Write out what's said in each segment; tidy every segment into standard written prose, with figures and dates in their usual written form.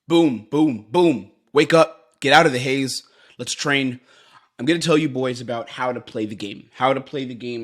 Boom, boom, boom. Wake up, get out of the haze. Let's train. I'm going to tell you boys about how to play the game,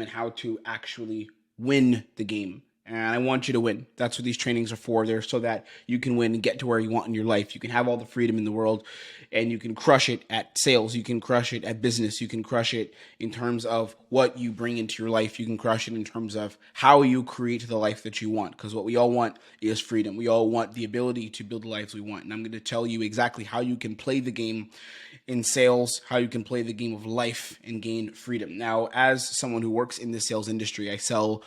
and how to actually win the game. And I want you to win. That's what these trainings are for. They're so that you can win and get to where you want in your life. You can have all the freedom in the world and you can crush it at sales. You can crush it at business. You can crush it in terms of what you bring into your life. You can crush it in terms of how you create the life that you want. Because what we all want is freedom. We all want the ability to build the lives we want. And I'm going to tell you exactly how you can play the game in sales, how you can play the game of life and gain freedom. Now, as someone who works in the sales industry, I sell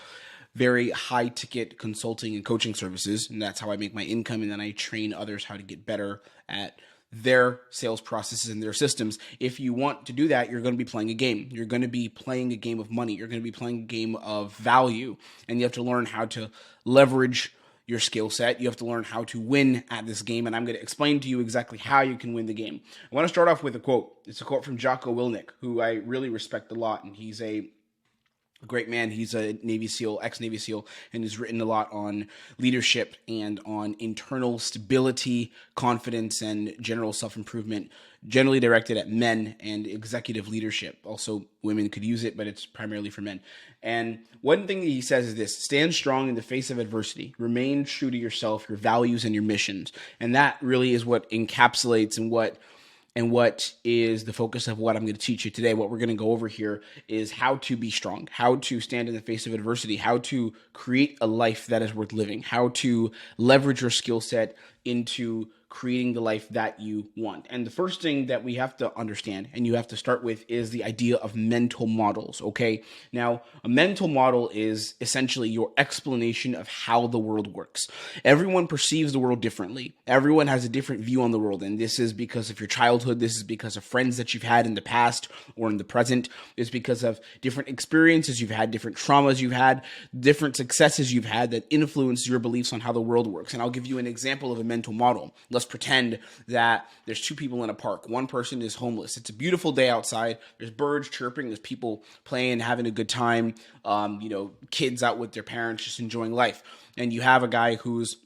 very high ticket consulting and coaching services, and that's how I make my income. And then I train others how to get better at their sales processes and their systems. If you want to do that, you're going to be playing a game. You're going to be playing a game of money. You're going to be playing a game of value, and you have to learn how to leverage your skill set. You have to learn how to win at this game, and I'm going to explain to you exactly how you can win the game. I want to start off with a quote. It's a quote from Jocko Willink, who I really respect a lot, and he's a great man. He's a Navy SEAL, ex-Navy SEAL, and has written a lot on leadership and on internal stability, confidence, and general self-improvement, generally directed at men and executive leadership. Also, women could use it, but it's primarily for men. And one thing that he says is this: stand strong in the face of adversity. Remain true to yourself, your values, and your missions. And that really is what encapsulates and what is the focus of what I'm going to teach you today. What we're going to go over here is how to be strong, how to stand in the face of adversity, how to create a life that is worth living, how to leverage your skill set into creating the life that you want. And the first thing that we have to understand and you have to start with is the idea of mental models, okay? Now, a mental model is essentially your explanation of how the world works. Everyone perceives the world differently. Everyone has a different view on the world, and this is because of your childhood. This is because of friends that you've had in the past or in the present. It's because of different experiences you've had, different traumas you've had, different successes you've had that influence your beliefs on how the world works. And I'll give you an example of a mental model. Let's pretend that there's two people in a park. One person is homeless. It's a beautiful day outside. There's birds chirping. There's people playing, having a good time. Kids out with their parents, just enjoying life. And you have a guy who's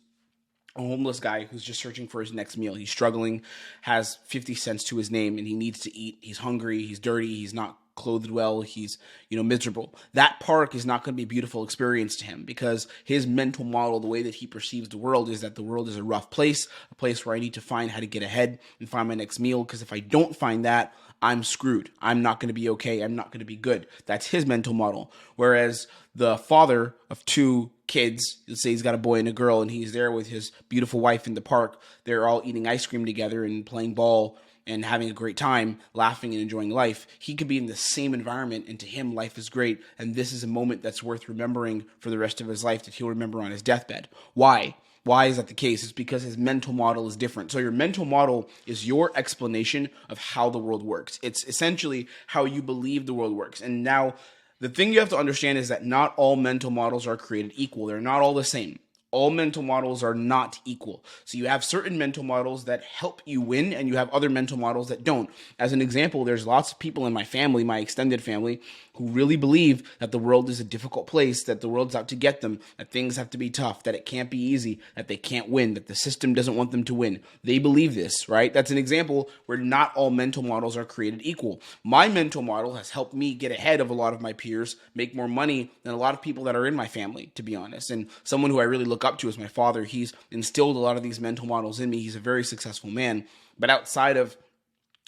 a homeless guy who's just searching for his next meal. He's struggling, has 50 cents to his name, and he needs to eat. He's hungry. He's dirty. He's not clothed well. He's, miserable. That park is not going to be a beautiful experience to him because his mental model, the way that he perceives the world, is that the world is a rough place, a place where I need to find how to get ahead and find my next meal. Because if I don't find that, I'm screwed. I'm not going to be okay. I'm not going to be good. That's his mental model. Whereas the father of two kids, let's say he's got a boy and a girl, and he's there with his beautiful wife in the park. They're all eating ice cream together and playing ball and having a great time, laughing and enjoying life. He could be in the same environment, and to him, life is great. And this is a moment that's worth remembering for the rest of his life, that he'll remember on his deathbed. Why? Why is that the case? It's because his mental model is different. So your mental model is your explanation of how the world works. It's essentially how you believe the world works. And now, the thing you have to understand is that not all mental models are created equal. They're not all the same. All mental models are not equal. So you have certain mental models that help you win, and you have other mental models that don't. As an example, there's lots of people in my family, my extended family, who really believe that the world is a difficult place, that the world's out to get them, that things have to be tough, that it can't be easy, that they can't win, that the system doesn't want them to win. They believe this, right? That's an example where not all mental models are created equal. My mental model has helped me get ahead of a lot of my peers, make more money than a lot of people that are in my family, to be honest. And someone who I really look up to is my father. He's instilled a lot of these mental models in me. He's a very successful man. But outside of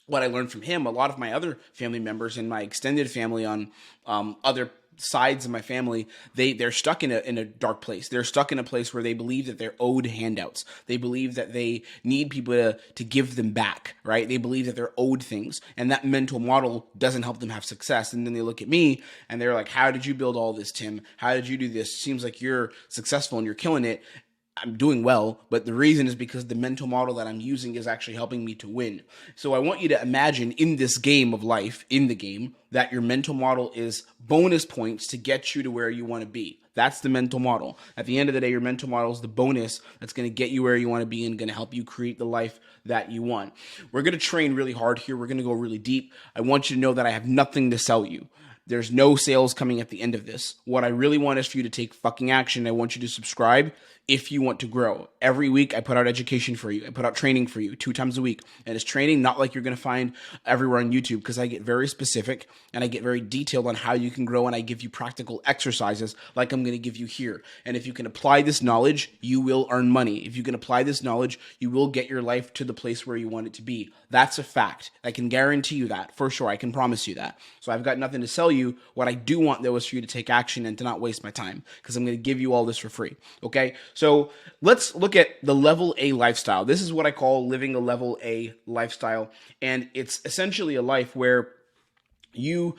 what I learned from him, a lot of my other family members in my extended family on other sides of my family, they're stuck in a dark place. They're stuck in a place where they believe that they're owed handouts. They believe that they need people to give them back, right? They believe that they're owed things, and that mental model doesn't help them have success. And then they look at me and they're like, how did you build all this, Tim? How did you do this? Seems like you're successful and you're killing it. I'm doing well, but the reason is because the mental model that I'm using is actually helping me to win. So I want you to imagine in this game of life, in the game, that your mental model is bonus points to get you to where you want to be. That's the mental model. At the end of the day, your mental model is the bonus that's going to get you where you want to be and going to help you create the life that you want. We're going to train really hard here. We're going to go really deep. I want you to know that I have nothing to sell you. There's no sales coming at the end of this. What I really want is for you to take fucking action. I want you to subscribe if you want to grow. Every week I put out education for you. I put out training for you 2 times a week. And it's training not like you're going to find everywhere on YouTube, because I get very specific and I get very detailed on how you can grow, and I give you practical exercises like I'm going to give you here. And if you can apply this knowledge, you will earn money. If you can apply this knowledge, you will get your life to the place where you want it to be. That's a fact. I can guarantee you that for sure. I can promise you that. So I've got nothing to sell you. What I do want, though, is for you to take action and to not waste my time, because I'm going to give you all this for free. Okay? So let's look at the level A lifestyle. This is what I call living a level A lifestyle. And it's essentially a life where you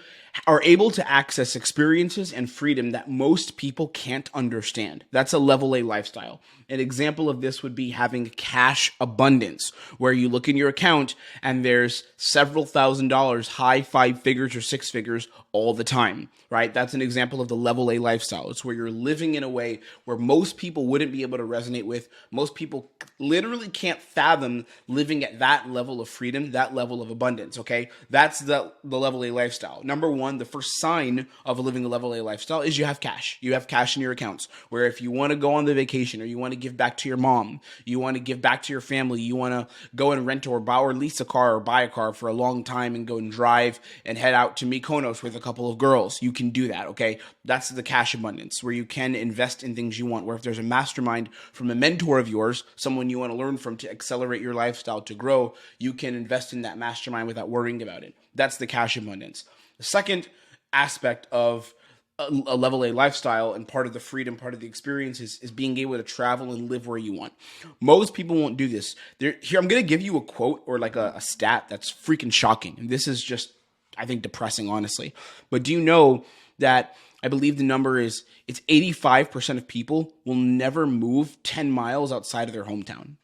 are able to access experiences and freedom that most people can't understand. That's a level A lifestyle. An example of this would be having cash abundance, where you look in your account and there's several $1,000s, high 5 figures or 6 figures all the time, right? That's an example of the level A lifestyle. It's where you're living in a way where most people wouldn't be able to resonate with. Most people literally can't fathom living at that level of freedom, that level of abundance, okay? That's the level A lifestyle. Number one, the first sign of living a level A lifestyle is you have cash. You have cash in your accounts, where if you want to go on the vacation, or you want to give back to your mom, you want to give back to your family, you want to go and rent or buy or lease a car or buy a car for a long time and go and drive and head out to Mykonos with a couple of girls, you can do that, okay? That's the cash abundance, where you can invest in things you want, where if there's a mastermind from a mentor of yours, someone you want to learn from to accelerate your lifestyle, to grow, you can invest in that mastermind without worrying about it. That's the cash abundance. The second aspect of a level A lifestyle, and part of the freedom, part of the experience, is being able to travel and live where you want. Most people won't do this. Here, I'm going to give you a quote or like a stat that's freaking shocking. And this is just, I think, depressing, honestly. But do you know that I believe the number is, it's 85% of people will never move 10 miles outside of their hometown.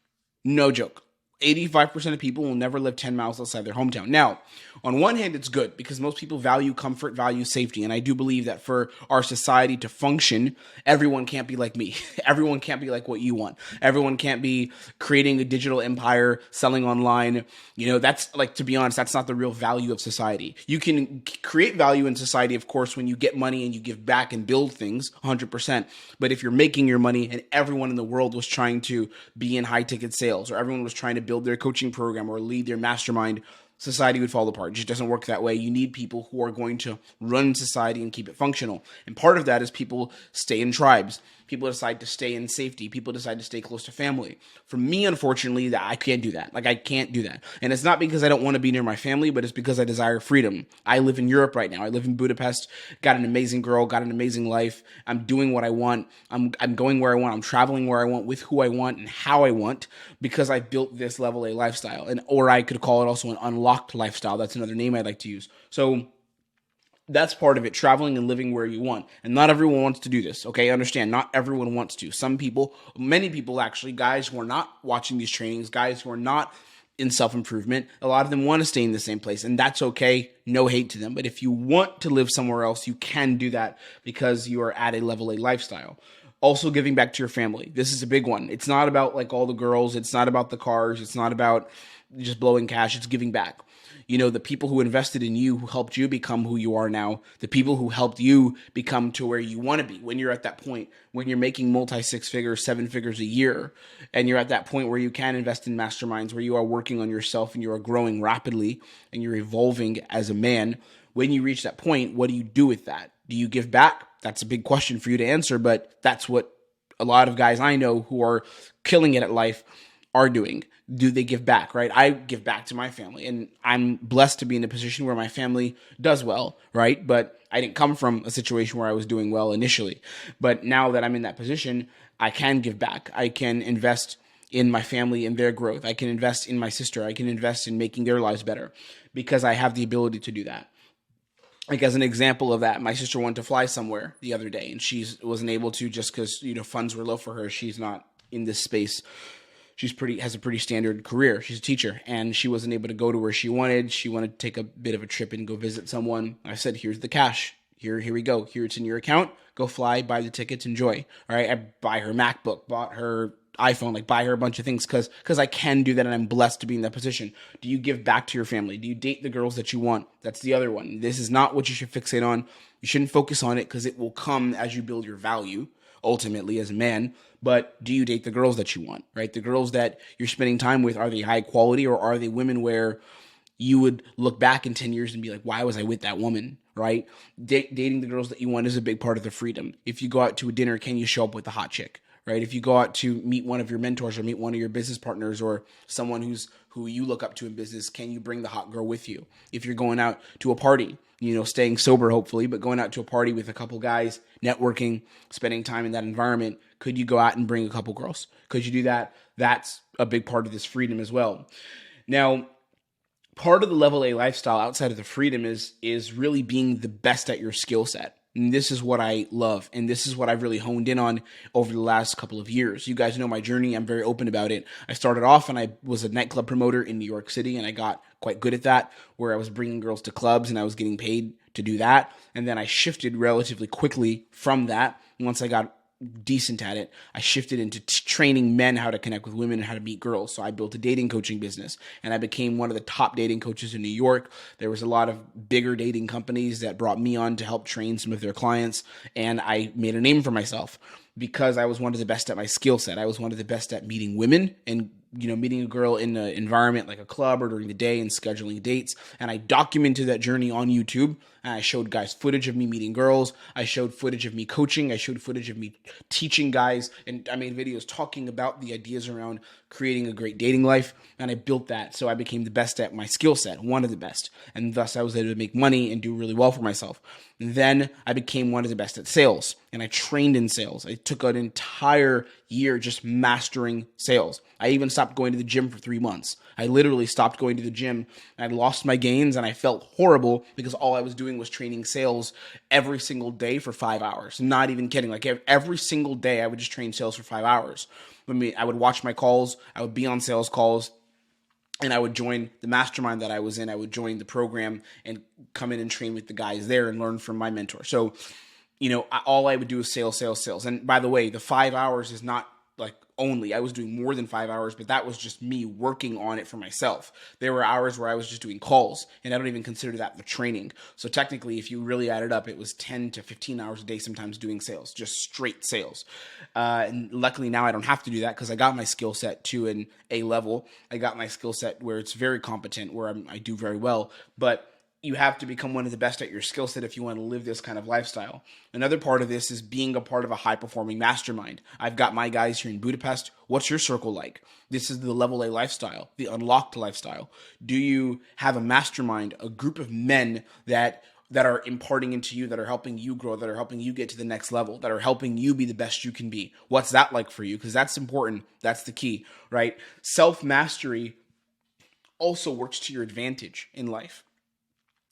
No joke. 85% of people will never live 10 miles outside their hometown. Now, on one hand, it's good because most people value comfort, value safety. And I do believe that for our society to function, everyone can't be like me. Everyone can't be like what you want. Everyone can't be creating a digital empire, selling online. You know, that's like, to be honest, that's not the real value of society. You can create value in society, of course, when you get money and you give back and build things 100%. But if you're making your money and everyone in the world was trying to be in high ticket sales, or everyone was trying to build their coaching program or lead their mastermind, society would fall apart. It just doesn't work that way. You need people who are going to run society and keep it functional. And part of that is people stay in tribes. People decide to stay in safety. People decide to stay close to family. For me, unfortunately, I can't do that. Like, I can't do that. And it's not because I don't want to be near my family, but it's because I desire freedom. I live in Europe right now. I live in Budapest, got an amazing girl, got an amazing life. I'm doing what I want. I'm going where I want. I'm traveling where I want, with who I want and how I want, because I built this level A lifestyle. And, or I could call it also an unlocked lifestyle. That's another name I'd like to use. So that's part of it, traveling and living where you want. And not everyone wants to do this, okay? Understand, not everyone wants to. Some people, many people actually, guys who are not watching these trainings, guys who are not in self-improvement, a lot of them want to stay in the same place, and that's okay. No hate to them. But if you want to live somewhere else, you can do that because you are at a level A lifestyle. Also, giving back to your family. This is a big one. It's not about like all the girls. It's not about the cars. It's not about just blowing cash. It's giving back. You know, the people who invested in you, who helped you become who you are now, the people who helped you become to where you want to be when you're at that point, when you're making multi 6 figures, 7 figures a year, and you're at that point where you can invest in masterminds, where you are working on yourself and you are growing rapidly and you're evolving as a man. When you reach that point, what do you do with that? Do you give back? That's a big question for you to answer, but that's what a lot of guys I know who are killing it at life are doing. Do they give back, right? I give back to my family, and I'm blessed to be in a position where my family does well, right? But I didn't come from a situation where I was doing well initially. But now that I'm in that position, I can give back. I can invest in my family and their growth. I can invest in my sister. I can invest in making their lives better because I have the ability to do that. Like, as an example of that, my sister wanted to fly somewhere the other day, and she wasn't able to just because, you know, funds were low for her. She's not in this space. Has a pretty standard career. She's a teacher, and she wasn't able to go to where she wanted. She wanted to take a bit of a trip and go visit someone. I said, here's the cash. Here we go. Here, it's in your account. Go fly, buy the tickets, enjoy. All right. I buy her MacBook, bought her iPhone, like buy her a bunch of things because I can do that and I'm blessed to be in that position. Do you give back to your family? Do you date the girls that you want? That's the other one. This is not what you should fixate on. You shouldn't focus on it because it will come as you build your value ultimately as a man. But do you date the girls that you want, right? The girls that you're spending time with, are they high quality, or are they women where you would look back in 10 years and be like, why was I with that woman, right? Dating the girls that you want is a big part of the freedom. If you go out to a dinner, can you show up with a hot chick, right? If you go out to meet one of your mentors or meet one of your business partners or someone who you look up to in business, can you bring the hot girl with you? If you're going out to a party, staying sober hopefully, but going out to a party with a couple guys, networking, spending time in that environment, could you go out and bring a couple girls? Could you do that? That's a big part of this freedom as well. Now, part of the level A lifestyle outside of the freedom is really being the best at your skill set. And this is what I love. And this is what I've really honed in on over the last couple of years. You guys know my journey. I'm very open about it. I started off and I was a nightclub promoter in New York City, and I got quite good at that, where I was bringing girls to clubs and I was getting paid to do that. And then I shifted relatively quickly from that. Once I got decent at it, I shifted into training men how to connect with women and how to meet girls. So I built a dating coaching business, and I became one of the top dating coaches in New York. There was a lot of bigger dating companies that brought me on to help train some of their clients, and I made a name for myself because I was one of the best at my skill set. I was one of the best at meeting women and meeting a girl in an environment like a club or during the day and scheduling dates. And I documented that journey on YouTube. And I showed guys footage of me meeting girls. I showed footage of me coaching. I showed footage of me teaching guys. And I made videos talking about the ideas around creating a great dating life. And I built that. So I became the best at my skill set, one of the best. And thus I was able to make money and do really well for myself. And then I became one of the best at sales. And I trained in sales. I took an entire year just mastering sales. I even stopped going to the gym for 3 months. I literally stopped going to the gym. I lost my gains and I felt horrible because all I was doing was training sales every single day for 5 hours. Not even kidding. Like every single day I would just train sales for 5 hours. I would watch my calls. I would be on sales calls. And I would join the mastermind that I was in. I would join the program and come in and train with the guys there and learn from my mentor. So, all I would do is sales, sales, sales. And by the way, the 5 hours is not like only. I was doing more than 5 hours, but that was just me working on it for myself. There were hours where I was just doing calls, and I don't even consider that the training. So technically, if you really add it up, it was 10 to 15 hours a day sometimes doing sales, just straight sales. And luckily now I don't have to do that because I got my skill set to an A level. I got my skill set where it's very competent, where I do very well. But you have to become one of the best at your skill set if you want to live this kind of lifestyle. Another part of this is being a part of a high-performing mastermind. I've got my guys here in Budapest. What's your circle like? This is the level A lifestyle, the unlocked lifestyle. Do you have a mastermind, a group of men that are imparting into you, that are helping you grow, that are helping you get to the next level, that are helping you be the best you can be? What's that like for you? Because that's important. That's the key, right? Self-mastery also works to your advantage in life.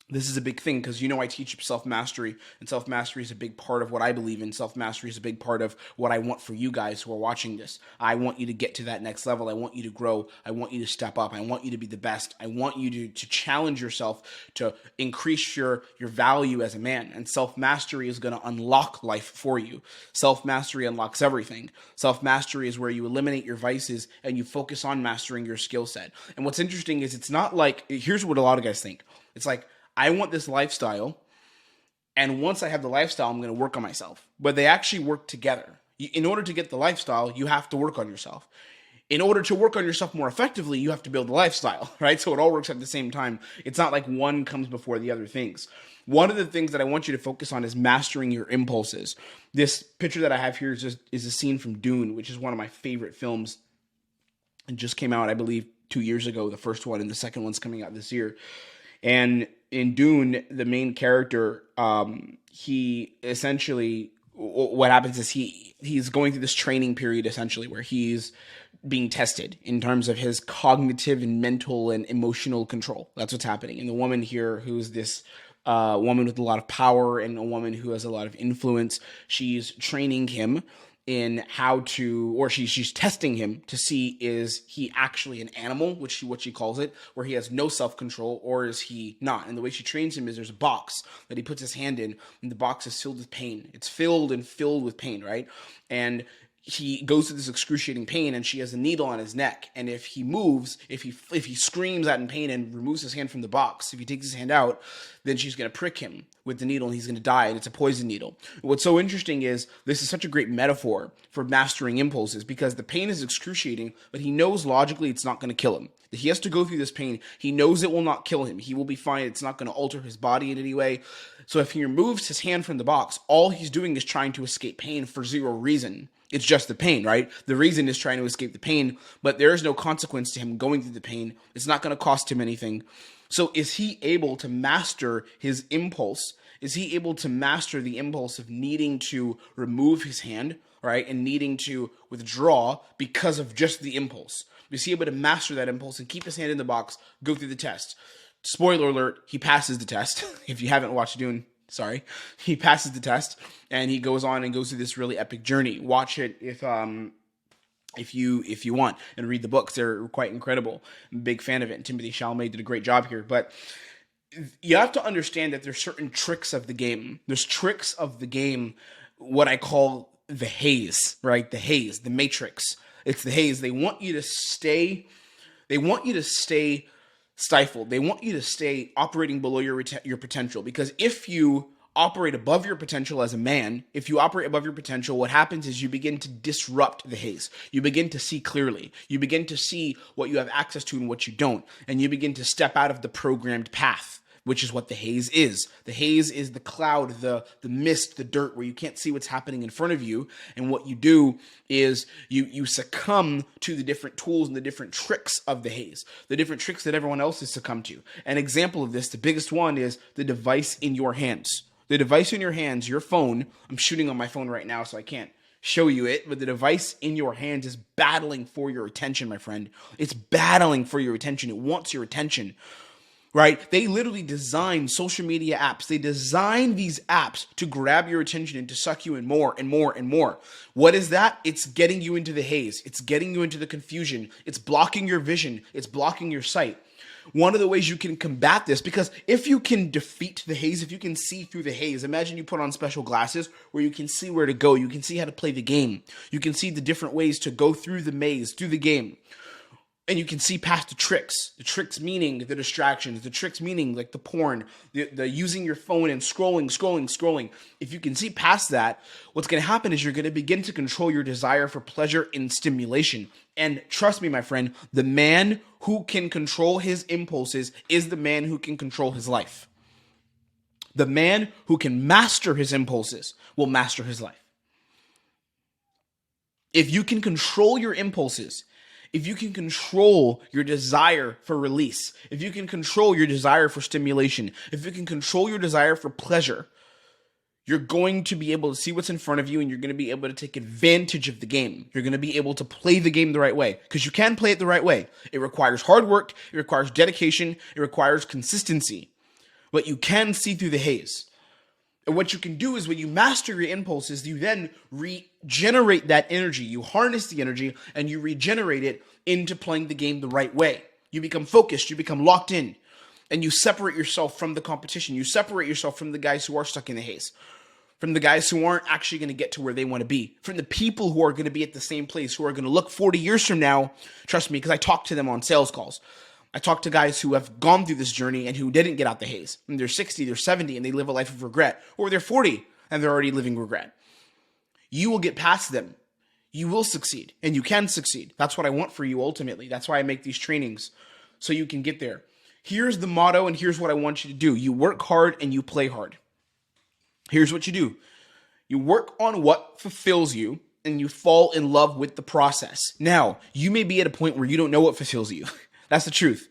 This is a big thing because I teach self-mastery, and self-mastery is a big part of what I believe in. Self-mastery is a big part of what I want for you guys who are watching this. I want you to get to that next level. I want you to grow. I want you to step up. I want you to be the best. I want you to challenge yourself to increase your value as a man. And self-mastery is going to unlock life for you. Self-mastery unlocks everything. Self-mastery is where you eliminate your vices and you focus on mastering your skill set. And what's interesting is it's not like, here's what a lot of guys think. It's like, I want this lifestyle, and once I have the lifestyle, I'm going to work on myself. But they actually work together. In order to get the lifestyle, you have to work on yourself. In order to work on yourself more effectively, you have to build the lifestyle, right? So it all works at the same time. It's not like one comes before the other things. One of the things that I want you to focus on is mastering your impulses. This picture that I have here is a scene from Dune, which is one of my favorite films. It just came out, I believe, 2 years ago, the first one, and the second one's coming out this year. And in Dune, the main character, he essentially, what happens is he's going through this training period essentially where he's being tested in terms of his cognitive and mental and emotional control. That's what's happening. And the woman here, who's this woman with a lot of power and a woman who has a lot of influence, she's training him in how to, or she's testing him to see, is he actually an animal, what she calls it, where he has no self-control, or is he not? And the way she trains him is there's a box that he puts his hand in, and the box is filled with pain. It's filled with pain, right? And he goes through this excruciating pain, and she has a needle on his neck. And if he moves, if he screams out in pain and removes his hand from the box, if he takes his hand out, then she's going to prick him with the needle and he's going to die, and it's a poison needle. What's so interesting is this is such a great metaphor for mastering impulses, because the pain is excruciating, but he knows logically it's not going to kill him. He has to go through this pain. He knows it will not kill him. He will be fine. It's not going to alter his body in any way. So if he removes his hand from the box, all he's doing is trying to escape pain for zero reason. It's just the pain, right? The reason is trying to escape the pain, but there is no consequence to him going through the pain. It's not going to cost him anything. So is he able to master his impulse? Is he able to master the impulse of needing to remove his hand, right, and needing to withdraw because of just the impulse? Is he able to master that impulse and keep his hand in the box, go through the test? Spoiler alert, he passes the test. If you haven't watched Dune, sorry. He passes the test, and he goes on and goes through this really epic journey. Watch it if you want, and read the books. They're quite incredible. I'm a big fan of it, and Timothée Chalamet did a great job here. But you have to understand that there's certain tricks of the game. There's tricks of the game, what I call the haze, right? The haze, the matrix. It's the haze. They want you to stay stifled. They want you to stay operating below your potential, because if you operate above your potential as a man, if you operate above your potential, what happens is you begin to disrupt the haze. You begin to see clearly. You begin to see what you have access to and what you don't, and you begin to step out of the programmed path, which is what the haze is. The haze is the cloud, the mist, the dirt, where you can't see what's happening in front of you. And what you do is you succumb to the different tools and the different tricks of the haze, the different tricks that everyone else has succumbed to. An example of this, the biggest one, is the device in your hands. The device in your hands, your phone. I'm shooting on my phone right now, so I can't show you it, but the device in your hands is battling for your attention, my friend. It's battling for your attention. It wants your attention. Right? They literally design social media apps. They design these apps to grab your attention and to suck you in more and more and more. What is that? It's getting you into the haze. It's getting you into the confusion. It's blocking your vision. It's blocking your sight. One of the ways you can combat this, because if you can defeat the haze, if you can see through the haze, imagine you put on special glasses where you can see where to go. You can see how to play the game. You can see the different ways to go through the maze, through the game. And you can see past the tricks meaning the distractions, the tricks meaning like the porn, the using your phone and scrolling. If you can see past that, what's going to happen is you're going to begin to control your desire for pleasure and stimulation. And trust me, my friend, the man who can control his impulses is the man who can control his life. The man who can master his impulses will master his life. If you can control your impulses, if you can control your desire for release, if you can control your desire for stimulation, if you can control your desire for pleasure, you're going to be able to see what's in front of you, and you're going to be able to take advantage of the game. You're going to be able to play the game the right way, because you can play it the right way. It requires hard work. It requires dedication. It requires consistency. But you can see through the haze. And what you can do is when you master your impulses, you then regenerate that energy. You harness the energy and you regenerate it into playing the game the right way. You become focused. You become locked in. And you separate yourself from the competition. You separate yourself from the guys who are stuck in the haze. From the guys who aren't actually going to get to where they want to be. From the people who are going to be at the same place, who are going to look 40 years from now. Trust me, because I talk to them on sales calls. I talk to guys who have gone through this journey and who didn't get out the haze. And they're 60, they're 70, and they live a life of regret. Or they're 40, and they're already living regret. You will get past them. You will succeed, and you can succeed. That's what I want for you ultimately. That's why I make these trainings, so you can get there. Here's the motto, and here's what I want you to do. You work hard, and you play hard. Here's what you do. You work on what fulfills you, and you fall in love with the process. Now, you may be at a point where you don't know what fulfills you. That's the truth.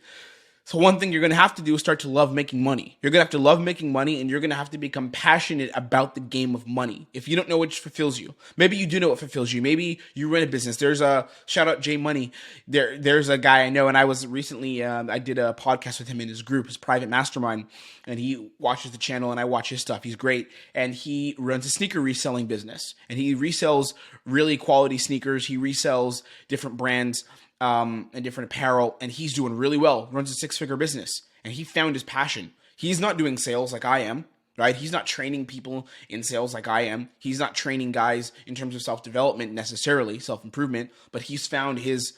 So one thing you're going to have to do is start to love making money. You're going to have to love making money, and you're going to have to become passionate about the game of money. If you don't know which fulfills you, maybe you do know what fulfills you. Maybe you run a business. There's a shout out Jay Money. There's a guy I know, and I was recently, I did a podcast with him in his group, his private mastermind, and he watches the channel and I watch his stuff. He's great. And he runs a sneaker reselling business, and he resells really quality sneakers. He resells different brands, and different apparel, and he's doing really well, runs a 6-figure business, and he found his passion. He's not doing sales like I am. right? He's not training people in sales like I am. He's not training guys in terms of self-development necessarily, self-improvement, but he's found his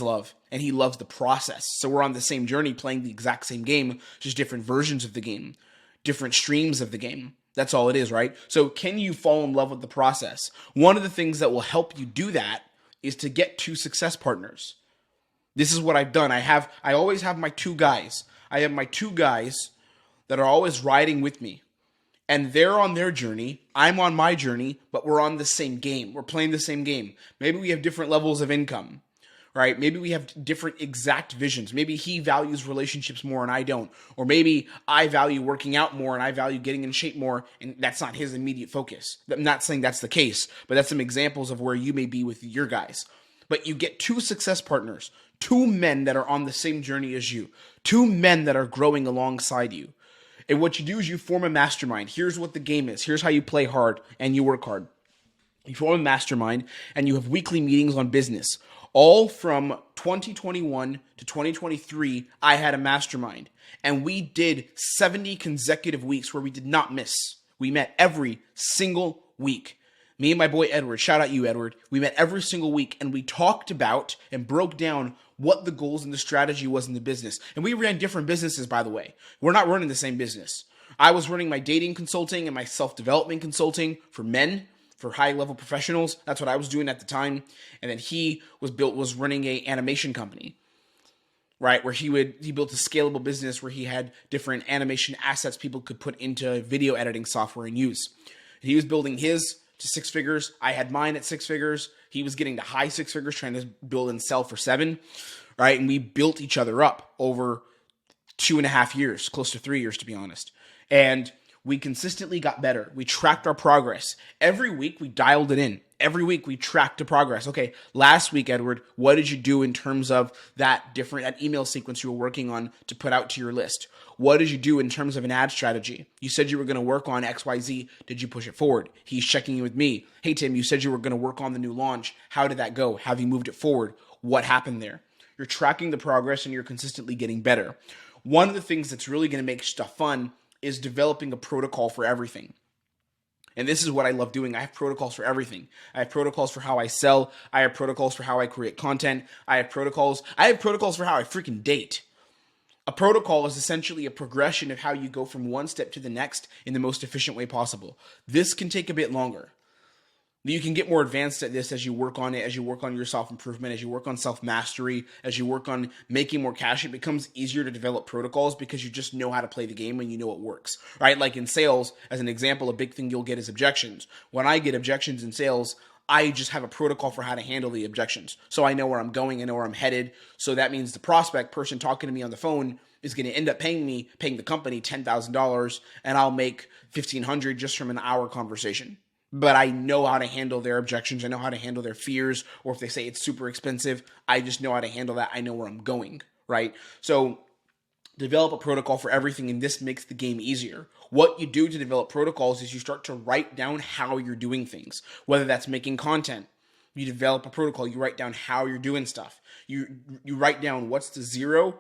love, and he loves the process. So we're on the same journey playing the exact same game, just different versions of the game, different streams of the game. That's all it is, right? So can you fall in love with the process? One of the things that will help you do that is to get 2 success partners. This is what I've done. I always have my 2 guys. I have my 2 guys that are always riding with me. And they're on their journey, I'm on my journey, but we're on the same game. We're playing the same game. Maybe we have different levels of income, right? Maybe we have different exact visions. Maybe he values relationships more and I don't. Or maybe I value working out more and I value getting in shape more, and that's not his immediate focus. I'm not saying that's the case, but that's some examples of where you may be with your guys. But you get 2 success partners, 2 men that are on the same journey as you, 2 men that are growing alongside you. And what you do is you form a mastermind. Here's what the game is. Here's how you play hard and you work hard. You form a mastermind and you have weekly meetings on business. All from 2021 to 2023, I had a mastermind. And we did 70 consecutive weeks where we did not miss. We met every single week. Me and my boy Edward, shout out you, Edward. We met every single week and we talked about and broke down what the goals and the strategy was in the business. And we ran different businesses, by the way. We're not running the same business. I was running my dating consulting and my self-development consulting for men, for high-level professionals. That's what I was doing at the time. And then he was running a animation company, right? Where he built a scalable business where he had different animation assets people could put into video editing software and use. He was building his to 6 figures. I had mine at 6 figures. He was getting to high 6 figures, trying to build and sell for 7, right? And we built each other up over 2.5 years, close to 3 years, to be honest. And we consistently got better. We tracked our progress. Every week, we dialed it in. Every week, we tracked the progress. Okay, last week, Edward, what did you do in terms of that email sequence you were working on to put out to your list? What did you do in terms of an ad strategy? You said you were going to work on XYZ. Did you push it forward? He's checking in with me. Hey, Tim, you said you were going to work on the new launch. How did that go? Have you moved it forward? What happened there? You're tracking the progress and you're consistently getting better. One of the things that's really going to make stuff fun is developing a protocol for everything. And this is what I love doing. I have protocols for everything. I have protocols for how I sell. I have protocols for how I create content. I have protocols for how I freaking date. A protocol is essentially a progression of how you go from one step to the next in the most efficient way possible. This can take a bit longer. You can get more advanced at this as you work on it, as you work on your self-improvement, as you work on self-mastery, as you work on making more cash. It becomes easier to develop protocols because you just know how to play the game and you know it works, right? Like in sales, as an example, a big thing you'll get is objections. When I get objections in sales, I just have a protocol for how to handle the objections. So I know where I'm going, I know where I'm headed. So that means the prospect person talking to me on the phone is going to end up paying the company $10,000, and I'll make $1,500 just from an hour conversation. But I know how to handle their objections. I know how to handle their fears, or if they say it's super expensive, I just know how to handle that. I know where I'm going, right? So develop a protocol for everything, and this makes the game easier. What you do to develop protocols is you start to write down how you're doing things, whether that's making content. You develop a protocol. You write down how you're doing stuff. You write down what's the 0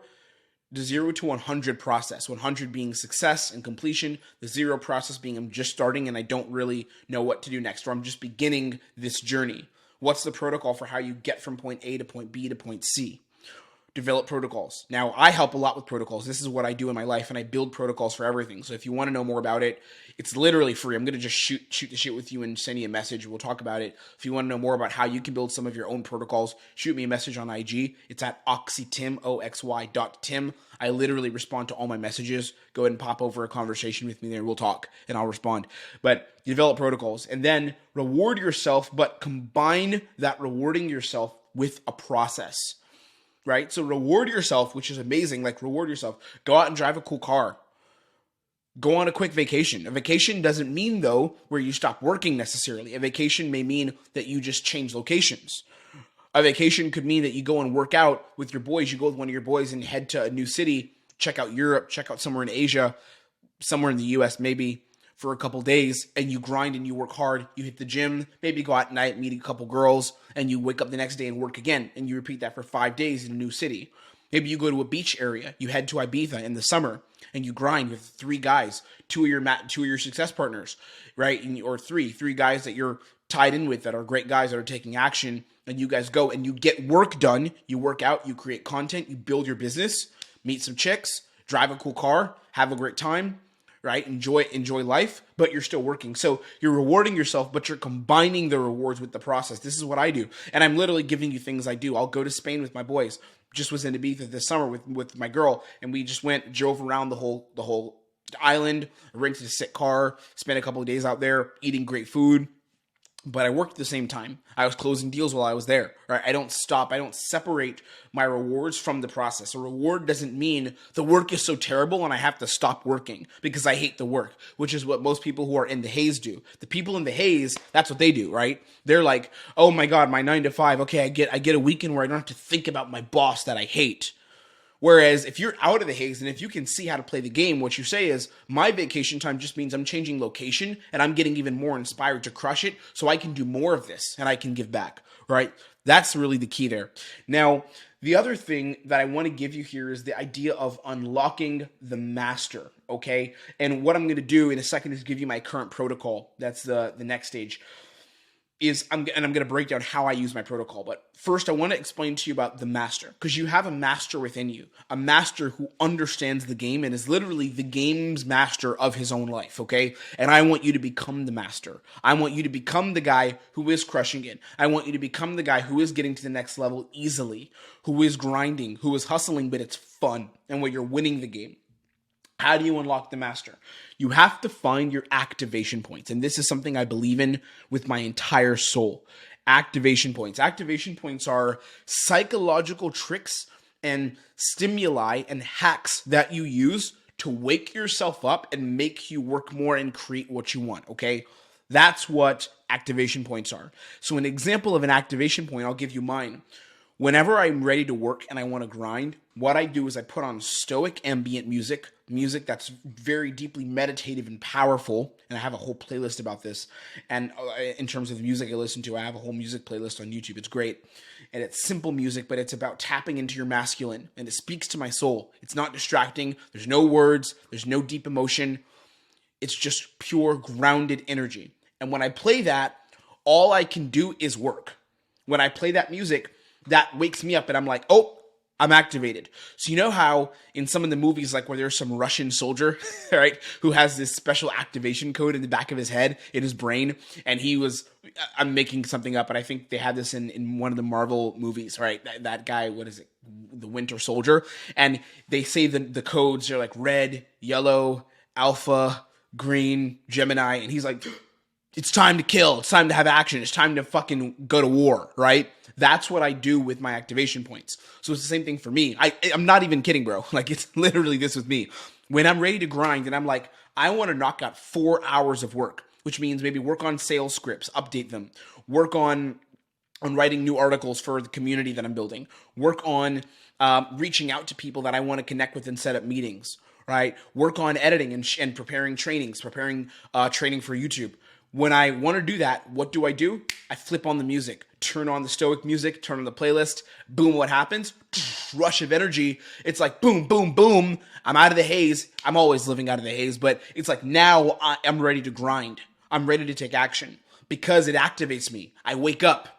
to 100 process, 100 being success and completion, the 0 process being I'm just starting and I don't really know what to do next, or I'm just beginning this journey. What's the protocol for how you get from point A to point B to point C? Develop protocols. Now, I help a lot with protocols. This is what I do in my life, and I build protocols for everything. So if you want to know more about it, it's literally free. I'm going to just shoot the shit with you and send you a message. We'll talk about it. If you want to know more about how you can build some of your own protocols, shoot me a message on IG. It's at oxytim, oxy.tim. I literally respond to all my messages. Go ahead and pop over a conversation with me there. We'll talk, and I'll respond. But develop protocols, and then reward yourself, but combine that rewarding yourself with a process. Right? So reward yourself, which is amazing. Like, reward yourself. Go out and drive a cool car. Go on a quick vacation. A vacation doesn't mean, though, where you stop working necessarily. A vacation may mean that you just change locations. A vacation could mean that you go and work out with your boys. You go with one of your boys and head to a new city, check out Europe, check out somewhere in Asia, somewhere in the US maybe, for a couple days, and you grind and you work hard. You hit the gym, maybe go out at night, meet a couple girls, and you wake up the next day and work again, and you repeat that for 5 days in a new city. Maybe you go to a beach area, you head to Ibiza in the summer, and you grind with three guys, two of your success partners, right? Or three guys that you're tied in with that are great guys that are taking action, and you guys go and you get work done. You work out, you create content, you build your business, meet some chicks, drive a cool car, have a great time, right? Enjoy life, but you're still working. So you're rewarding yourself, but you're combining the rewards with the process. This is what I do. And I'm literally giving you things I do. I'll go to Spain with my boys. Just was in Ibiza this summer with my girl, and we just drove around the whole island, rented a sick car, spent a couple of days out there eating great food. But I worked at the same time. I was closing deals while I was there. Right? I don't stop. I don't separate my rewards from the process. A reward doesn't mean the work is so terrible and I have to stop working because I hate the work, which is what most people who are in the haze do. The people in the haze, that's what they do, right? They're like, oh my God, my 9 to 5. Okay, I get a weekend where I don't have to think about my boss that I hate. Whereas if you're out of the haze and if you can see how to play the game, what you say is, my vacation time just means I'm changing location and I'm getting even more inspired to crush it so I can do more of this and I can give back, right? That's really the key there. Now, the other thing that I want to give you here is the idea of unlocking the master, okay? And what I'm going to do in a second is give you my current protocol. That's the next stage. I'm going to break down how I use my protocol. But first, I want to explain to you about the master, because you have a master within you, a master who understands the game and is literally the game's master of his own life, okay? And I want you to become the master. I want you to become the guy who is crushing it. I want you to become the guy who is getting to the next level easily, who is grinding, who is hustling, but it's fun, and where you're winning the game. How do you unlock the master? You have to find your activation points. And this is something I believe in with my entire soul. Activation points. Activation points are psychological tricks and stimuli and hacks that you use to wake yourself up and make you work more and create what you want, okay? That's what activation points are. So an example of an activation point, I'll give you mine. Whenever I'm ready to work and I want to grind, what I do is I put on stoic ambient music that's very deeply meditative and powerful. And I have a whole playlist about this. And in terms of the music I listen to, I have a whole music playlist on YouTube. It's great. And it's simple music, but it's about tapping into your masculine. And it speaks to my soul. It's not distracting. There's no words. There's no deep emotion. It's just pure grounded energy. And when I play that, all I can do is work. When I play that music, that wakes me up and I'm like, oh, I'm activated. So you know how in some of the movies, like where there's some Russian soldier, right, who has this special activation code in the back of his head, in his brain, and I'm making something up, but I think they had this in one of the Marvel movies, right? That guy, what is it? The Winter Soldier. And they say the codes are like red, yellow, alpha, green, Gemini, and he's like, it's time to kill. It's time to have action. It's time to fucking go to war, right? That's what I do with my activation points. So it's the same thing for me. I'm not even kidding, bro. Like, it's literally this with me. When I'm ready to grind and I'm like, I want to knock out 4 hours of work, which means maybe work on sales scripts, update them, work on writing new articles for the community that I'm building, work on reaching out to people that I want to connect with and set up meetings, right? Work on editing and preparing trainings, training for YouTube. When I want to do that, what do? I flip on the music, turn on the stoic music, turn on the playlist. Boom, what happens? Rush of energy. It's like boom, boom, boom. I'm out of the haze. I'm always living out of the haze, but it's like now I'm ready to grind. I'm ready to take action because it activates me. I wake up.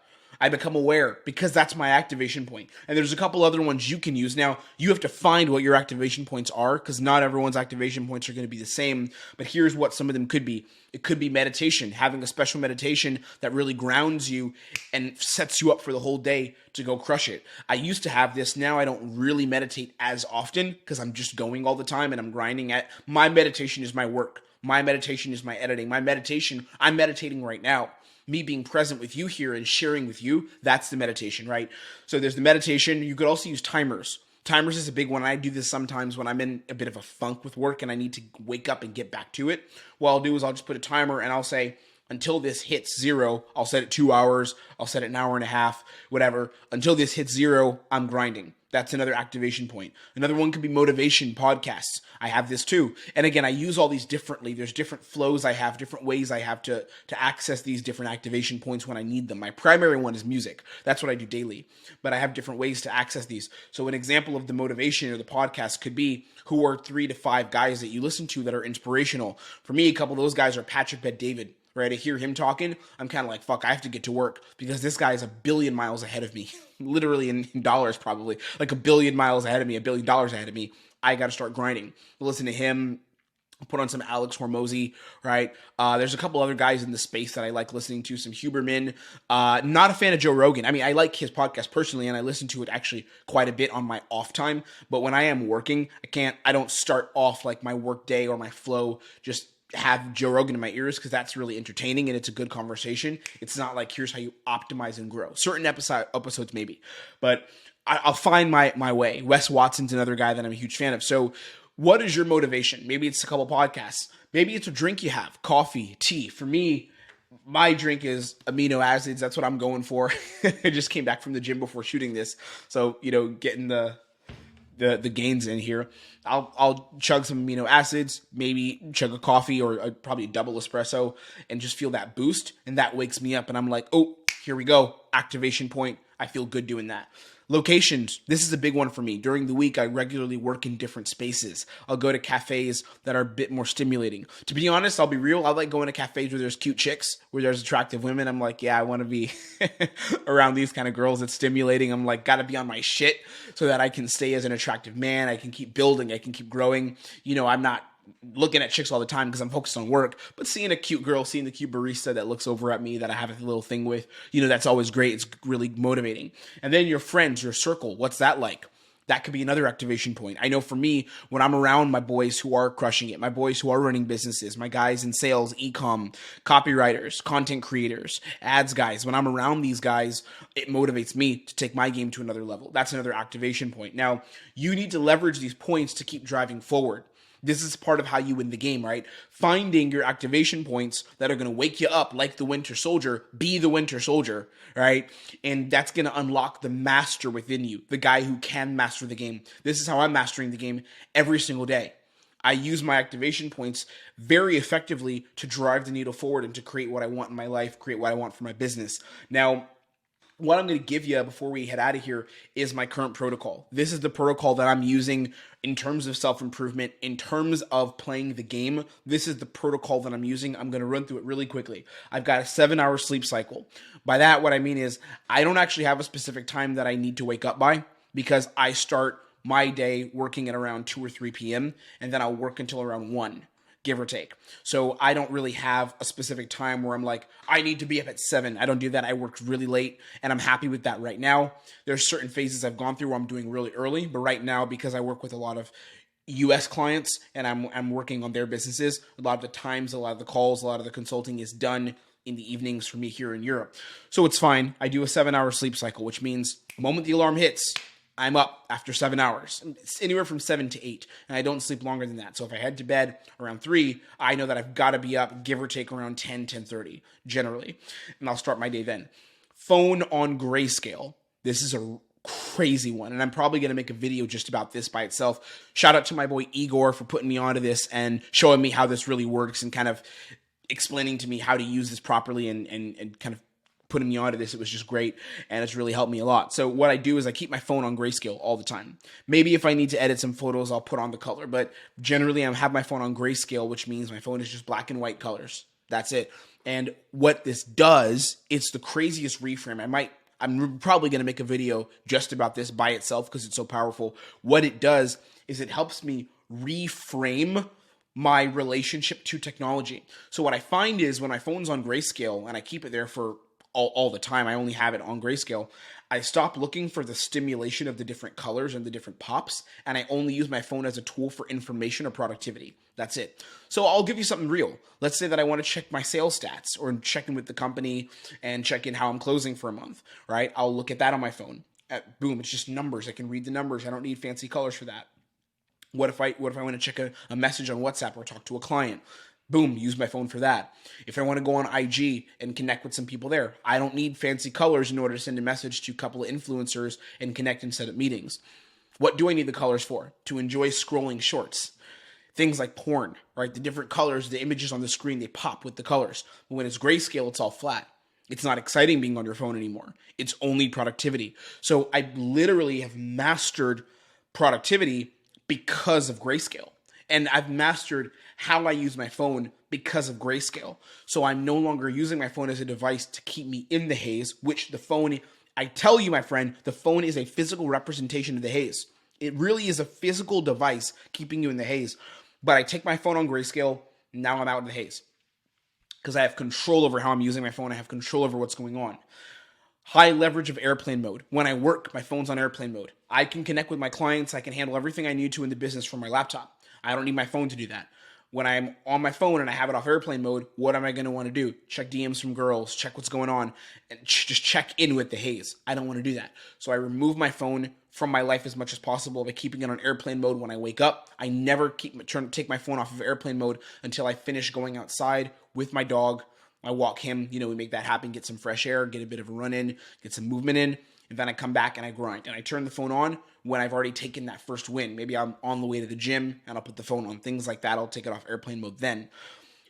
I become aware because that's my activation point. And there's a couple other ones you can use. Now, you have to find what your activation points are because not everyone's activation points are going to be the same. But here's what some of them could be. It could be meditation, having a special meditation that really grounds you and sets you up for the whole day to go crush it. I used to have this. Now I don't really meditate as often because I'm just going all the time and I'm grinding at. My meditation is my work. My meditation is my editing. I'm meditating right now. Me being present with you here and sharing with you, that's the meditation, right? So there's the meditation. You could also use timers. Timers is a big one. I do this sometimes when I'm in a bit of a funk with work and I need to wake up and get back to it. What I'll do is I'll just put a timer and I'll say, until this hits zero. I'll set it 2 hours. I'll set it an hour and a half, whatever. Until this hits zero, I'm grinding. That's another activation point. Another one could be motivation podcasts. I have this too. And again, I use all these differently. There's different flows I have, different ways I have to access these different activation points when I need them. My primary one is music. That's what I do daily. But I have different ways to access these. So an example of the motivation or the podcast could be, who are 3 to 5 guys that you listen to that are inspirational. For me, a couple of those guys are Patrick Bet-David. Right, I hear him talking, I'm kind of like, fuck, I have to get to work because this guy is a billion miles ahead of me. Literally in dollars, probably. Like a billion miles ahead of me, $1 billion ahead of me. I got to start grinding. Listen to him. Put on some Alex Hormozy, right? There's a couple other guys in the space that I like listening to, some Huberman. Not a fan of Joe Rogan. I mean, I like his podcast personally, and I listen to it actually quite a bit on my off time. But when I am working, I don't start off like my work day or my flow just have Joe Rogan in my ears, because that's really entertaining and it's a good conversation. It's not like, here's how you optimize and grow. Certain episodes maybe, but I'll find my way. Wes Watson's another guy that I'm a huge fan of. So what is your motivation? Maybe it's a couple podcasts. Maybe it's a drink you have, coffee, tea. For me, my drink is amino acids. That's what I'm going for. I just came back from the gym before shooting this. So, getting the gains in here. I'll chug some amino acids, maybe chug a coffee or probably a double espresso, and just feel that boost, and that wakes me up, and I'm like, oh, here we go, activation point. I feel good doing that. Locations. This is a big one for me. During the week, I regularly work in different spaces. I'll go to cafes that are a bit more stimulating. To be honest, I'll be real. I like going to cafes where there's cute chicks, where there's attractive women. I'm like, yeah, I want to be around these kind of girls. It's stimulating. I'm like, got to be on my shit so that I can stay as an attractive man. I can keep building. I can keep growing. I'm not looking at chicks all the time because I'm focused on work, but seeing a cute girl, seeing the cute barista that looks over at me that I have a little thing with, that's always great. It's really motivating. And then your friends, your circle, what's that like? That could be another activation point. I know for me, when I'm around my boys who are crushing it, my boys who are running businesses, my guys in sales, ecomm, copywriters, content creators, ads guys, when I'm around these guys, it motivates me to take my game to another level. That's another activation point. Now, you need to leverage these points to keep driving forward. This is part of how you win the game, right? Finding your activation points that are going to wake you up like the Winter Soldier. Be the Winter Soldier, right? And that's going to unlock the master within you, the guy who can master the game. This is how I'm mastering the game every single day. I use my activation points very effectively to drive the needle forward and to create what I want in my life, create what I want for my business. Now, what I'm going to give you before we head out of here is my current protocol. This is the protocol that I'm using in terms of self-improvement, in terms of playing the game. This is the protocol that I'm using. I'm going to run through it really quickly. I've got a 7-hour sleep cycle. By that, what I mean is I don't actually have a specific time that I need to wake up by, because I start my day working at around 2 or 3 p.m. and then I'll work until around 1. Give or take. So I don't really have a specific time where I'm like, I need to be up at 7. I don't do that. I worked really late and I'm happy with that right now. There's certain phases I've gone through where I'm doing really early, but right now, because I work with a lot of US clients and I'm working on their businesses, a lot of the times, a lot of the calls, a lot of the consulting is done in the evenings for me here in Europe. So it's fine. I do a 7-hour sleep cycle, which means the moment the alarm hits, I'm up after 7 hours. It's anywhere from 7 to 8, and I don't sleep longer than that. So if I head to bed around 3, I know that I've got to be up, give or take, around 10, 10:30, generally, and I'll start my day then. Phone on grayscale. This is a crazy one, and I'm probably going to make a video just about this by itself. Shout out to my boy Igor for putting me onto this and showing me how this really works and kind of explaining to me how to use this properly and kind of putting me onto this. It was just great, and it's really helped me a lot. So what I do is I keep my phone on grayscale all the time. Maybe if I need to edit some photos, I'll put on the color, but generally I have my phone on grayscale, which means my phone is just black and white colors. That's it. And what this does, it's the craziest reframe. I'm probably going to make a video just about this by itself because it's so powerful. What it does is it helps me reframe my relationship to technology. So what I find is when my phone's on grayscale and I keep it there for all the time, I only have it on grayscale, I stop looking for the stimulation of the different colors and the different pops, and I only use my phone as a tool for information or productivity. That's it. So I'll give you something real. Let's say that I want to check my sales stats or check in with the company and check in how I'm closing for a month, right? I'll look at that on my phone. Boom, it's just numbers. I can read the numbers. I don't need fancy colors for that. What if I want to check a message on WhatsApp or talk to a client? Boom, use my phone for that. If I want to go on IG and connect with some people there, I don't need fancy colors in order to send a message to a couple of influencers and connect and set up meetings. What do I need the colors for? To enjoy scrolling shorts. Things like porn, right? The different colors, the images on the screen, they pop with the colors. But when it's grayscale, it's all flat. It's not exciting being on your phone anymore. It's only productivity. So I literally have mastered productivity because of grayscale. And I've mastered how I use my phone because of grayscale. So I'm no longer using my phone as a device to keep me in the haze, which the phone, I tell you, my friend, the phone is a physical representation of the haze. It really is a physical device keeping you in the haze. But I take my phone on grayscale, now I'm out of the haze. Because I have control over how I'm using my phone. I have control over what's going on. High leverage of airplane mode. When I work, my phone's on airplane mode. I can connect with my clients. I can handle everything I need to in the business from my laptop. I don't need my phone to do that. When I'm on my phone and I have it off airplane mode, what am I going to want to do? Check DMs from girls, check what's going on, and just check in with the haze. I don't want to do that. So I remove my phone from my life as much as possible by keeping it on airplane mode when I wake take my phone off of airplane mode until I finish going outside with my dog. I walk him, we make that happen, get some fresh air, get a bit of a run in, get some movement in, and then I come back and I grind. And I turn the phone on when I've already taken that first win. Maybe I'm on the way to the gym and I'll put the phone on. Things like that, I'll take it off airplane mode then.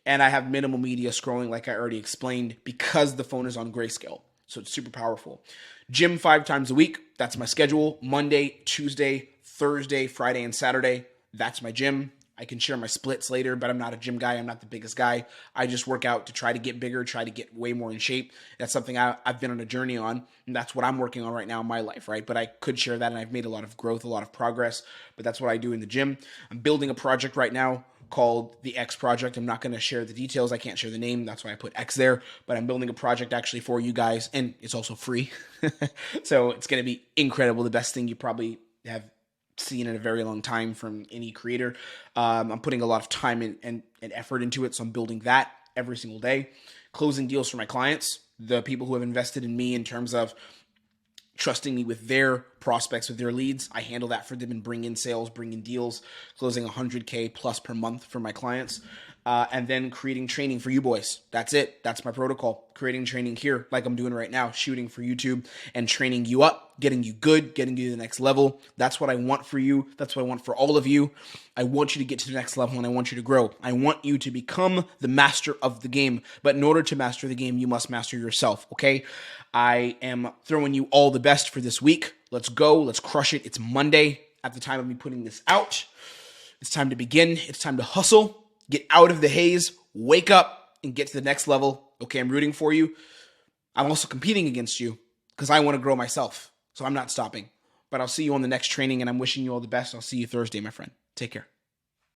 And I have minimal media scrolling like I already explained because the phone is on grayscale. So it's super powerful. Gym 5 times a week. That's my schedule. Monday, Tuesday, Thursday, Friday, and Saturday. That's my gym. I can share my splits later, but I'm not a gym guy. I'm not the biggest guy. I just work out to try to get bigger, try to get way more in shape. That's something I've been on a journey on, and that's what I'm working on right now in my life, right? But I could share that, and I've made a lot of growth, a lot of progress, but that's what I do in the gym. I'm building a project right now called the X Project. I'm not going to share the details. I can't share the name. That's why I put X there, but I'm building a project actually for you guys, and it's also free. So it's going to be incredible. The best thing you probably have seen in a very long time from any creator. I'm putting a lot of time and effort into it, so I'm building that every single day. Closing deals for my clients, the people who have invested in me in terms of trusting me with their prospects, with their leads. I handle that for them and bring in sales, bring in deals, closing 100K plus per month for my clients. And then creating training for you boys. That's it. That's my protocol. Creating training here like I'm doing right now, shooting for YouTube and training you up, getting you good, getting you to the next level. That's what I want for you. That's what I want for all of you. I want you to get to the next level and I want you to grow. I want you to become the master of the game. But in order to master the game, you must master yourself, okay? I am throwing you all the best for this week. Let's go. Let's crush it. It's Monday at the time of me putting this out. It's time to begin. It's time to hustle. Get out of the haze, wake up, and get to the next level. Okay, I'm rooting for you. I'm also competing against you because I want to grow myself. So I'm not stopping. But I'll see you on the next training, and I'm wishing you all the best. I'll see you Thursday, my friend. Take care.